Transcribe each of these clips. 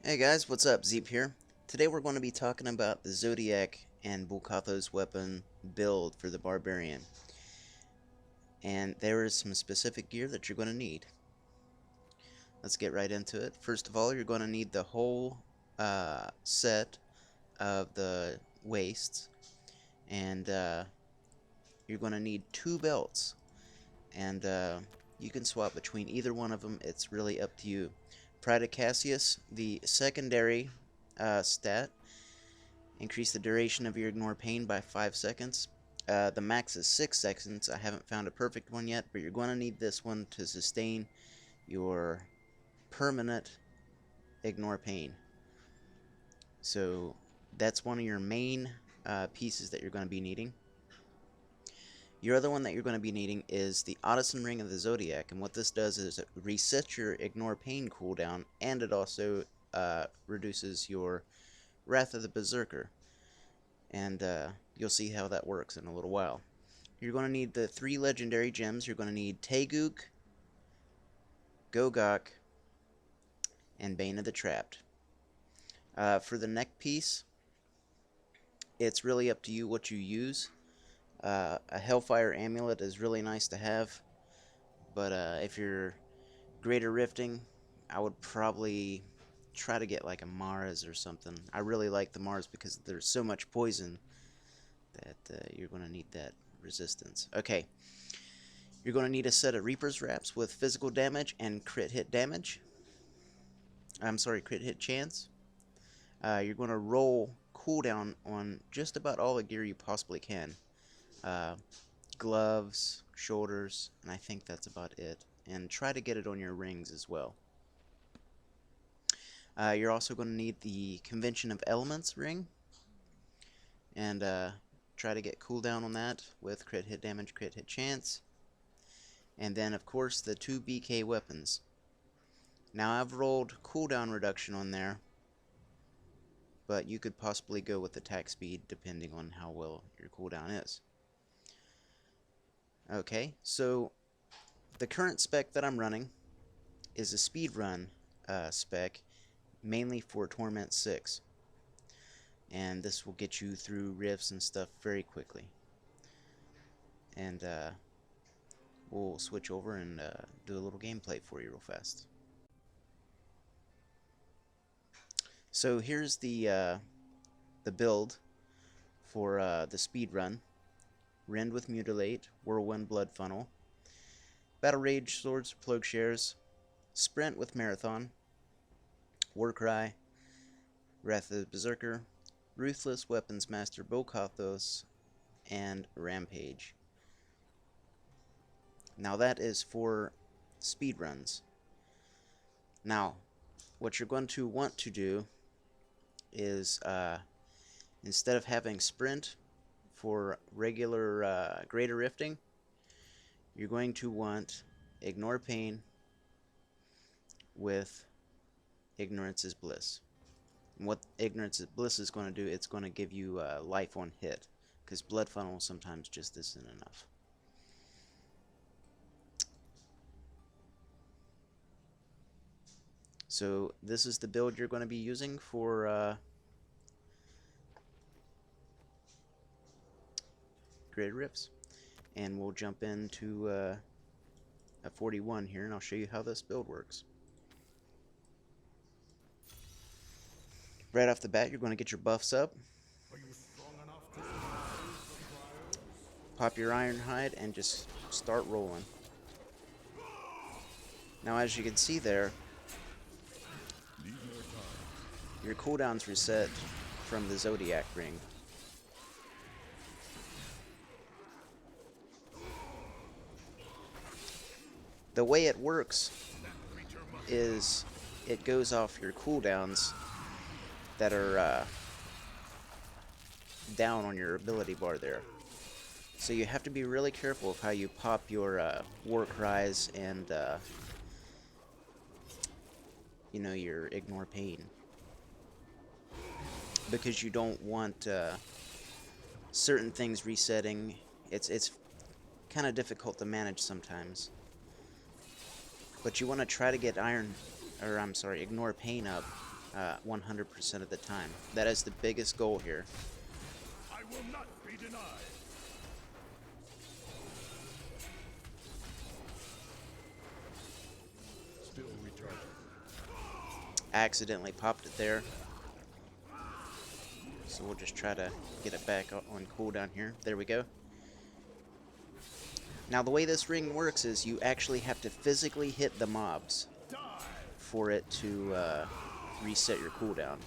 Hey guys, what's up? Zeep here. Today we're going to be talking about the Zodiac and Bulkatho's weapon build for the Barbarian. And there is some specific gear that you're going to need. Let's get right into it. First of all, you're going to need the whole set of the wastes. And you're going to need 2 belts. And you can swap between either one of them. It's really up to you. Pride of Cassius, the secondary stat, increase the duration of your ignore pain by 5 seconds. The max is 6 seconds. I haven't found a perfect one yet, but you're going to need this one to sustain your permanent ignore pain. So that's one of your main pieces that you're going to be needing. Your other one that you're going to be needing is the Odyssean Ring of the Zodiac, and what this does is it resets your ignore pain cooldown, and it also reduces your Wrath of the Berserker. And you'll see how that works in a little while. You're going to need the 3 legendary gems. You're going to need Taeguk, Gogok, and Bane of the Trapped. For the neck piece, it's really up to you what you use. A Hellfire Amulet is really nice to have, but if you're Greater Rifting, I would probably try to get like a Mars or something. I really like the Mars because there's so much poison that you're going to need that resistance. Okay, you're going to need a set of Reaper's Wraps with physical damage and crit hit damage. Crit hit chance. You're going to roll cooldown on just about all the gear you possibly can. Gloves, shoulders, and I think that's about it. And try to get it on your rings as well. You're also going to need the Convention of Elements ring. And try to get cooldown on that with crit hit damage, crit hit chance. And then, of course, the 2 BK weapons. Now, I've rolled cooldown reduction on there, but you could possibly go with attack speed depending on how well your cooldown is. Okay, so the current spec that I'm running is a Speedrun spec, mainly for Torment 6. And this will get you through rifts and stuff very quickly. And we'll switch over and do a little gameplay for you real fast. So here's the build for the Speedrun. Rend with Mutilate, Whirlwind Blood Funnel, Battle Rage Swords, Plowshares, Sprint with Marathon, Warcry, Wrath of the Berserker, Ruthless Weapons Master Bulkathos, and Rampage. Now that is for speedruns. Now, what you're going to want to do is, instead of having Sprint for regular Greater Rifting, you're going to want Ignore Pain with Ignorance is Bliss. And what Ignorance is Bliss is going to do, it's going to give you life on hit, because Blood Funnel sometimes just isn't enough. So this is the build you're going to be using for Greater Rifts. And we'll jump into a 41 here, and I'll show you how this build works. Right off the bat, you're going to get your buffs up. Pop your Iron Hide and just start rolling. Now, as you can see there, your cooldown's reset from the Zodiac ring. The way it works is it goes off your cooldowns that are down on your ability bar there. So you have to be really careful of how you pop your war cries and you know, your ignore pain, because you don't want certain things resetting. It's kind of difficult to manage sometimes. But you want to try to get ignore pain up 100% of the time. That is the biggest goal here. I will not be denied. Still recharging. I accidentally popped it there. So we'll just try to get it back on cooldown here. There we go. Now the way this ring works is you actually have to physically hit the mobs for it to reset your cooldown.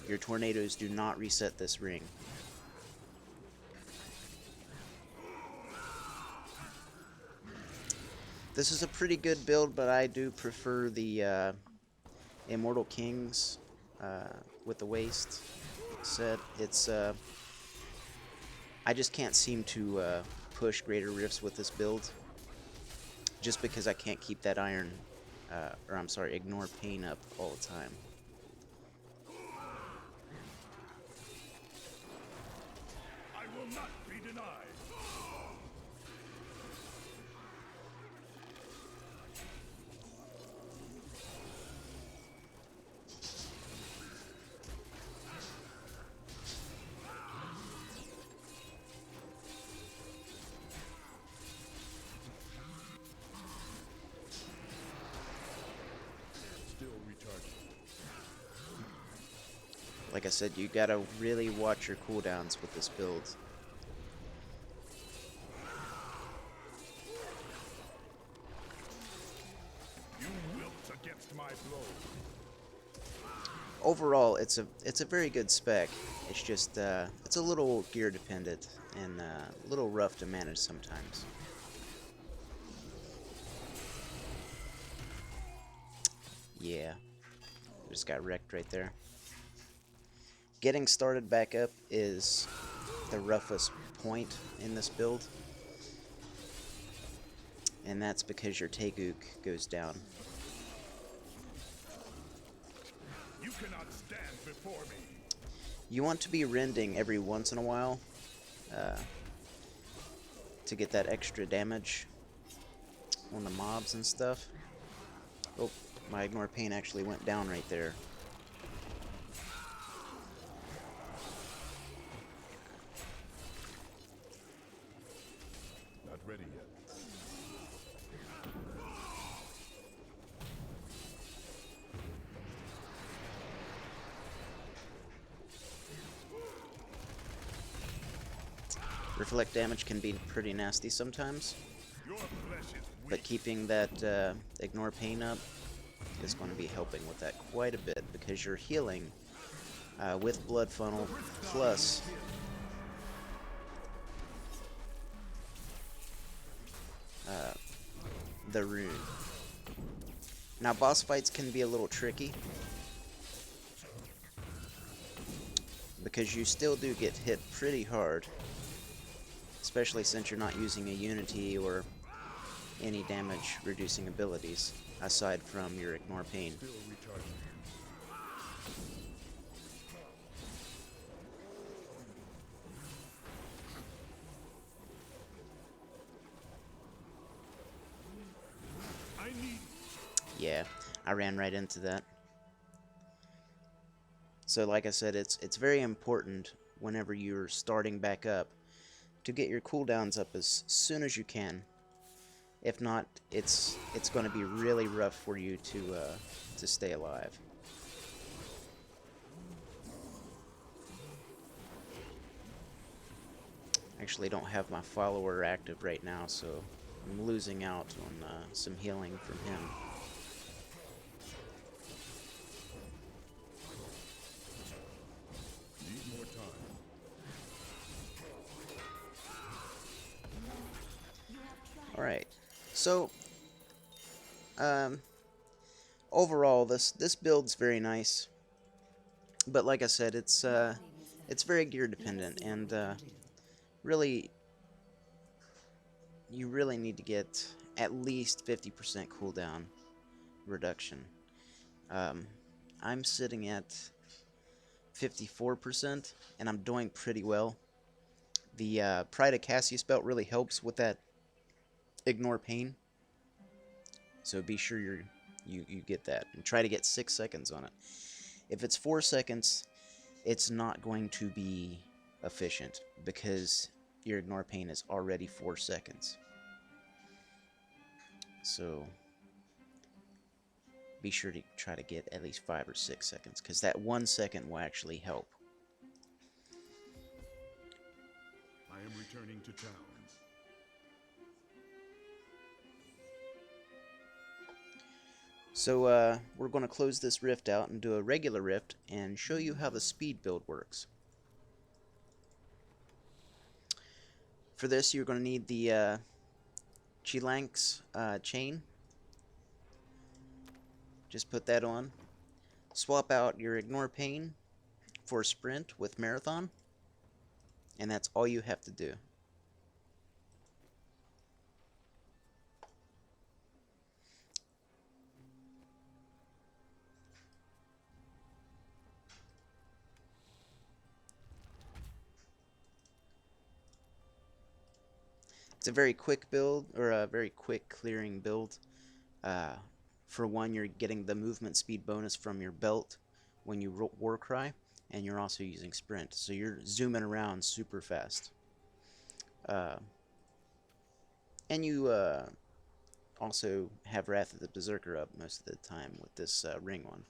Your tornadoes do not reset this ring. This is a pretty good build, but I do prefer the Immortal Kings with the waste set. It's I just can't seem to push greater rifts with this build, just because I can't keep that iron, or I'm sorry, ignore pain up all the time. I will not be denied. Still recharging. Like I said, you gotta really watch your cooldowns with this build. You wilt against my blow. Overall, it's a very good spec. It's just it's a little gear dependent and a little rough to manage sometimes. Yeah, just got wrecked right there. Getting started back up is the roughest point in this build, and that's because your Taeguk goes down. You cannot stand before me. You want to be rending every once in a while to get that extra damage on the mobs and stuff. Oh, my ignore pain actually went down right there. Not ready yet. Reflect damage can be pretty nasty sometimes, Your flesh is but weak. keeping that ignore pain up is going to be helping with that quite a bit, because you're healing with blood funnel plus the rune. Now boss fights can be a little tricky, because you still do get hit pretty hard, especially since you're not using a unity or any damage reducing abilities aside from your ignore pain. Still recharging. I need. Yeah, I ran right into that. So like I said, it's very important whenever you're starting back up to get your cooldowns up as soon as you can. If not, it's going to be really rough for you to stay alive. Actually, don't have my follower active right now, so I'm losing out on some healing from him. Need more time. Alright, so overall this build's very nice, but like I said, it's very gear dependent, and really you really need to get at least 50% cooldown reduction. I'm sitting at 54%, and I'm doing pretty well. The Pride of Cassius belt really helps with that ignore pain, so be sure you get that. And try to get 6 seconds on it. If it's 4 seconds, it's not going to be efficient because your ignore pain is already 4 seconds. So be sure to try to get at least 5 or 6 seconds, because that 1 second will actually help. I am returning to town. So we're going to close this rift out and do a regular rift and show you how the speed build works. For this, you're going to need the Chilanx chain. Just put that on. Swap out your ignore pain for sprint with marathon, and that's all you have to do. It's a very quick build, or a very quick clearing build. For one, you're getting the movement speed bonus from your belt when you war cry, and you're also using sprint, so you're zooming around super fast. And you also have Wrath of the Berserker up most of the time with this ring on.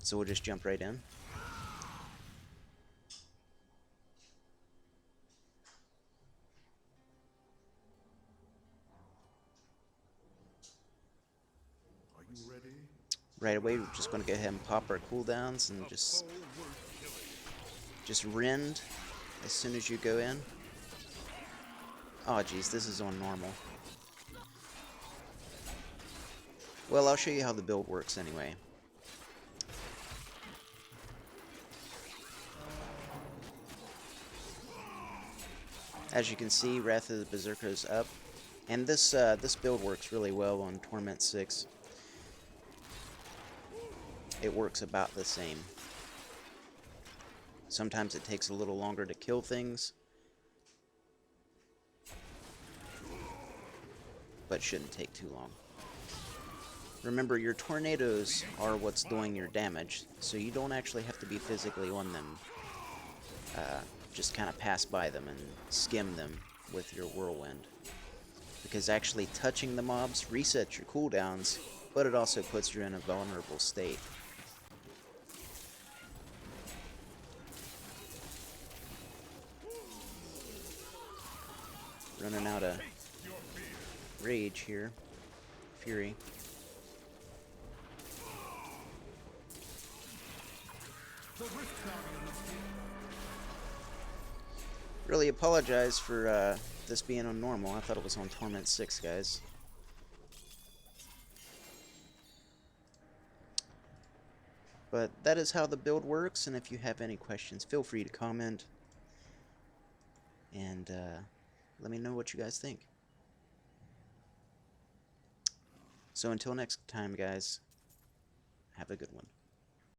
So we'll just jump right in. Are you ready? Right away, we're just going to go ahead and pop our cooldowns and just rend as soon as you go in. Oh geez, this is on normal. Well, I'll show you how the build works anyway. As you can see, Wrath of the Berserker is up, and this build works really well on Torment 6. It works about the same. Sometimes it takes a little longer to kill things, but shouldn't take too long. Remember, your tornadoes are what's doing your damage, so you don't actually have to be physically on them. Just kind of pass by them and skim them with your Whirlwind. Because actually touching the mobs resets your cooldowns, but it also puts you in a vulnerable state. Running out of rage here. Fury. Really apologize for this being on normal. I thought it was on Torment 6, guys. But that is how the build works, and if you have any questions, feel free to comment. And let me know what you guys think. So until next time, guys, have a good one.